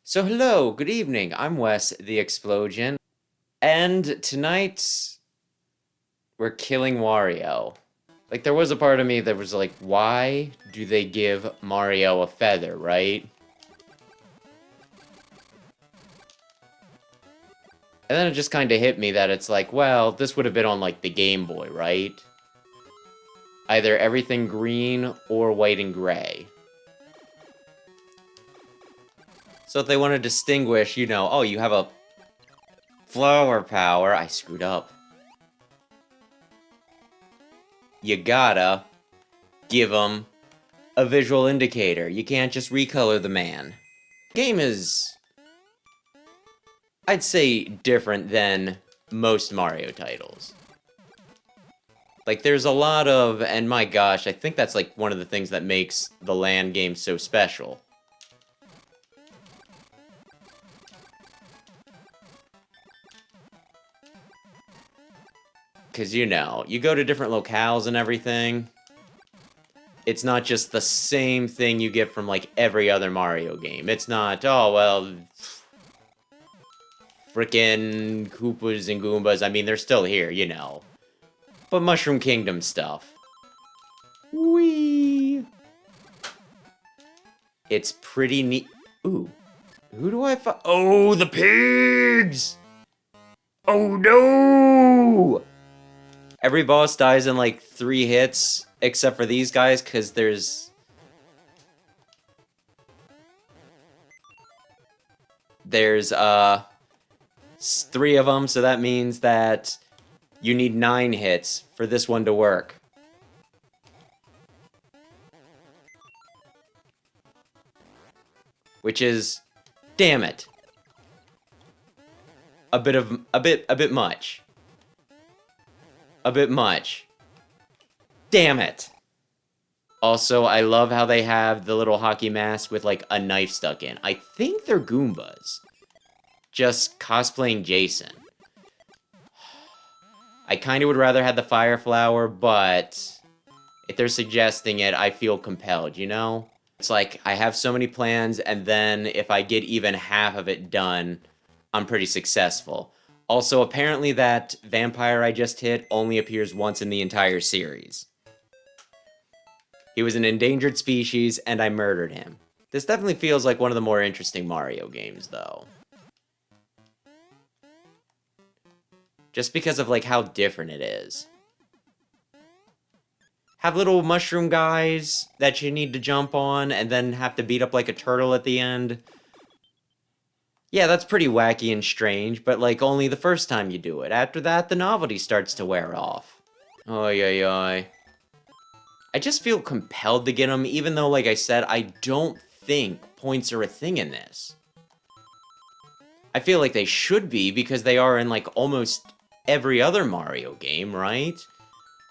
So hello, good evening. I'm Wes the Explosion, and tonight we're killing Wario. Like there was a part of me that was like, why do they give Mario a feather, right? And then it just kind of hit me that it's like, well, this would have been on like the Game Boy, right? Either everything green or white and gray. So if they want to distinguish, oh, you have a flower power. I screwed up. You gotta give them a visual indicator. You can't just recolor the man. The game is, I'd say, different than most Mario titles. Like, there's a lot of, and my gosh, I think that's like one of the things that makes the land game so special. Because, you go to different locales and everything. It's not just the same thing you get from, like, every other Mario game. It's not, oh, well, frickin' Koopas and Goombas. I mean, they're still here. But Mushroom Kingdom stuff. Whee! It's pretty neat. Ooh. Who do I find? Oh, the pigs! Oh, no! Every boss dies in, like, 3 hits, except for these guys, because there's 3 of them, so that means that you need 9 hits for this one to work. Which is, damn it, a bit much. A bit much. Damn it. Also, I love how they have the little hockey mask with like a knife stuck in. I think they're Goombas. Just cosplaying Jason. I kind of would rather have the fire flower, but if they're suggesting it, I feel compelled. It's like, I have so many plans, and then if I get even half of it done, I'm pretty successful. Also, apparently that vampire I just hit only appears once in the entire series. He was an endangered species, and I murdered him. This definitely feels like one of the more interesting Mario games, though. Just because of, like, how different it is. Have little mushroom guys that you need to jump on, and then have to beat up like a turtle at the end. Yeah, that's pretty wacky and strange, but, like, only the first time you do it. After that, the novelty starts to wear off. Oy, oy, oy. I just feel compelled to get them, even though, like I said, I don't think points are a thing in this. I feel like they should be, because they are in, like, almost every other Mario game, right?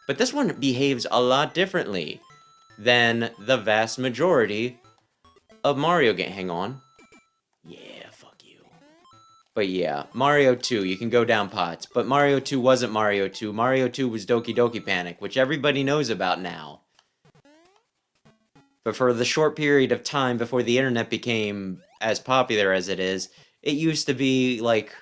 But this one behaves a lot differently than the vast majority of Mario game. Hang on. Yeah, fuck you. But yeah, Mario 2, you can go down pots. But Mario 2 wasn't Mario 2. Mario 2 was Doki Doki Panic, which everybody knows about now. But for the short period of time before the internet became as popular as it is, it used to be, like...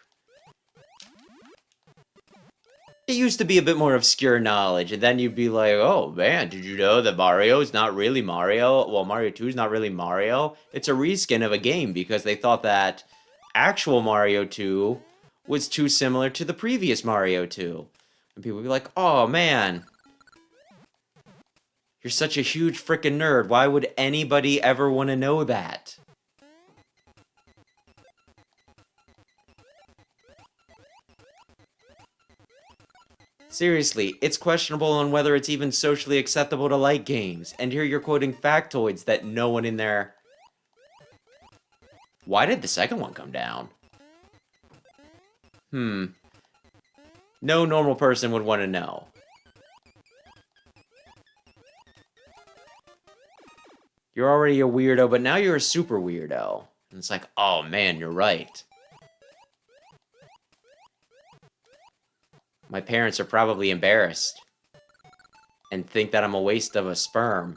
It used to be a bit more obscure knowledge, and then you'd be like, oh man, did you know that Mario is not really Mario? Well, Mario 2 is not really Mario. It's a reskin of a game, because they thought that actual Mario 2 was too similar to the previous Mario 2. And people would be like, oh man, you're such a huge frickin' nerd. Why would anybody ever want to know that? Seriously, it's questionable on whether it's even socially acceptable to like games, and here you're quoting factoids that no one in there... Why did the second one come down? No normal person would want to know. You're already a weirdo, but now you're a super weirdo. And it's like, oh man, you're right. My parents are probably embarrassed and think that I'm a waste of a sperm.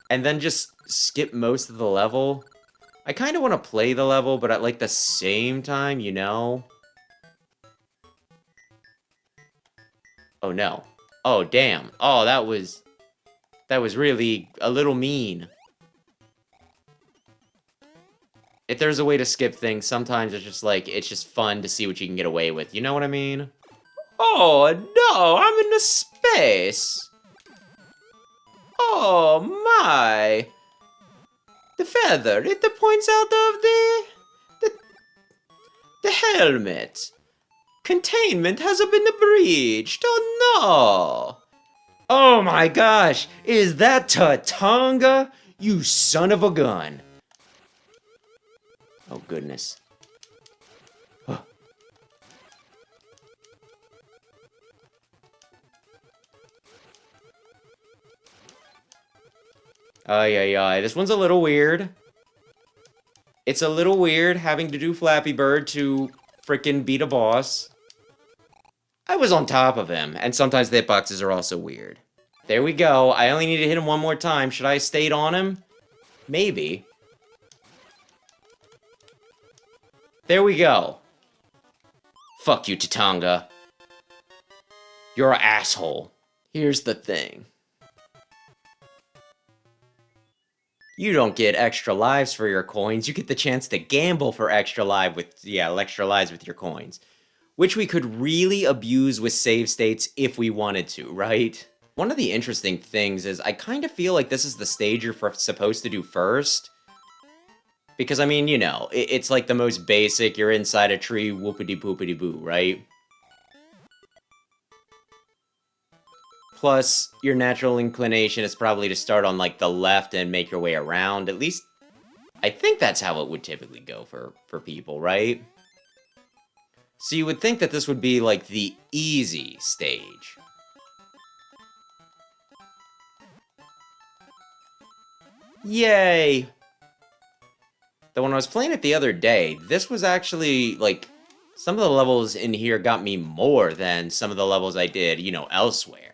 And then just skip most of the level I kind of want to play the level, but at, like, the same time, you know? Oh, no. Oh, damn. Oh, that was really a little mean. If there's a way to skip things, sometimes it's just, like, it's just fun to see what you can get away with. You know what I mean? Oh, no, I'm in the space. Oh, my. The feather, it points out of the, the helmet. Containment has been breached. Oh, no. Oh, my gosh. Is that Tatanga? You son of a gun. Oh, goodness. Ay, ay, ay. This one's a little weird. It's a little weird having to do Flappy Bird to frickin' beat a boss. I was on top of him, and sometimes the hitboxes are also weird. There we go. I only need to hit him one more time. Should I have stayed on him? Maybe. There we go. Fuck you, Tatanga. You're an asshole. Here's the thing. You don't get extra lives for your coins. You get the chance to gamble for extra lives with your coins. Which we could really abuse with save states if we wanted to, right? One of the interesting things is I kind of feel like this is the stage you're supposed to do first. Because, I mean, you know, it's like the most basic, you're inside a tree, whoopity-poopity-boo, right? Plus, your natural inclination is probably to start on, like, the left and make your way around. At least, I think that's how it would typically go for people, right? So you would think that this would be, like, the easy stage. Yay! Though when I was playing it the other day, this was actually, like, some of the levels in here got me more than some of the levels I did, you know, elsewhere.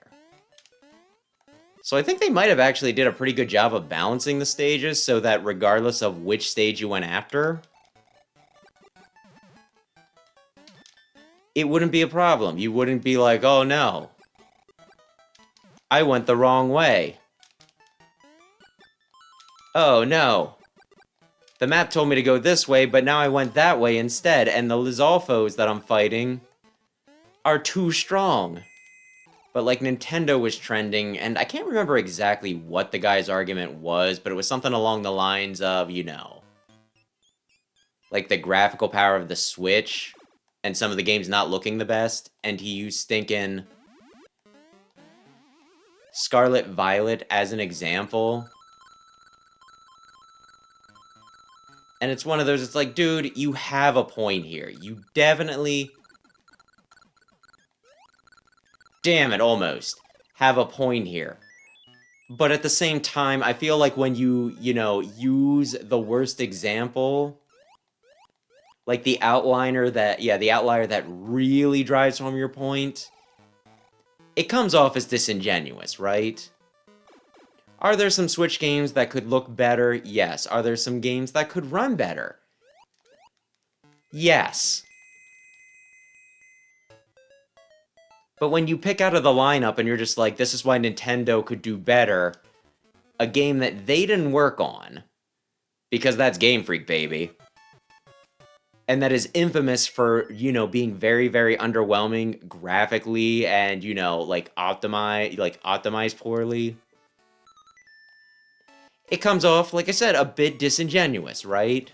So I think they might have actually did a pretty good job of balancing the stages so that regardless of which stage you went after, it wouldn't be a problem. You wouldn't be like, oh no, I went the wrong way. Oh no. The map told me to go this way, but now I went that way instead, and the Lizalfos that I'm fighting are too strong. But, like, Nintendo was trending, and I can't remember exactly what the guy's argument was, but it was something along the lines of, you know, like, the graphical power of the Switch, and some of the games not looking the best, and he used stinking Scarlet Violet as an example. And it's one of those, it's like, dude, you have a point here. You definitely... Damn it, almost. Have a point here. But at the same time, I feel like when you know, use the worst example, like the outliner that, the outlier that really drives home your point, it comes off as disingenuous, right? Are there some Switch games that could look better? Yes. Are there some games that could run better? Yes. But when you pick out of the lineup and you're just like, this is why Nintendo could do better, a game that they didn't work on, because that's Game Freak, baby, and that is infamous for, you know, being very, very underwhelming graphically and, you know, like, optimized poorly. It comes off, like I said, a bit disingenuous, right?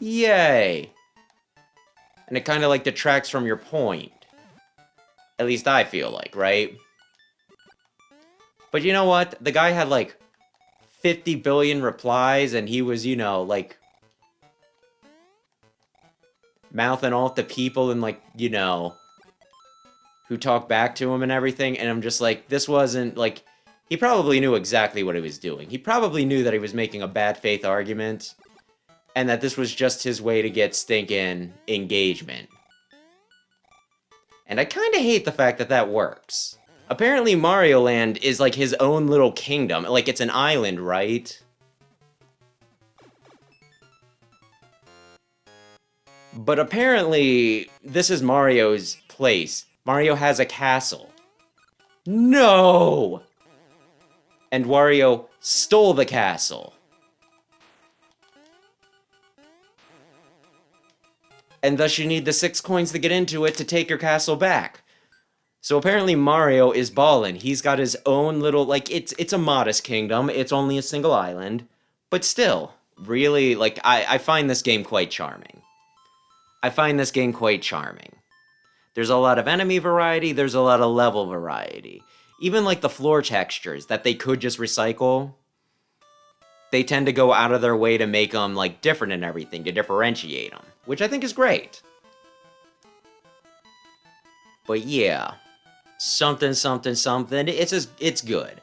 Yay! And it kind of, like, detracts from your point. At least I feel like, right? But you know what? The guy had, like, 50 billion replies, and he was, you know, like, mouthing off to people and, like, you know, who talk back to him and everything, and I'm just like, this wasn't, like, he probably knew exactly what he was doing. He probably knew that he was making a bad faith argument, and that this was just his way to get stinking engagement. And I kind of hate the fact that that works. Apparently Mario Land is like his own little kingdom, like it's an island, right? But apparently, this is Mario's place. Mario has a castle. No! And Wario stole the castle. And thus you need the 6 coins to get into it to take your castle back. So apparently Mario is ballin'. He's got his own little, like, it's a modest kingdom. It's only a single island. But still, really, like, I find this game quite charming. I find this game quite charming. There's a lot of enemy variety, there's a lot of level variety. Even, like, the floor textures that they could just recycle, they tend to go out of their way to make them, like, different and everything, to differentiate them. Which I think is great. But yeah, something, something, something. It's good.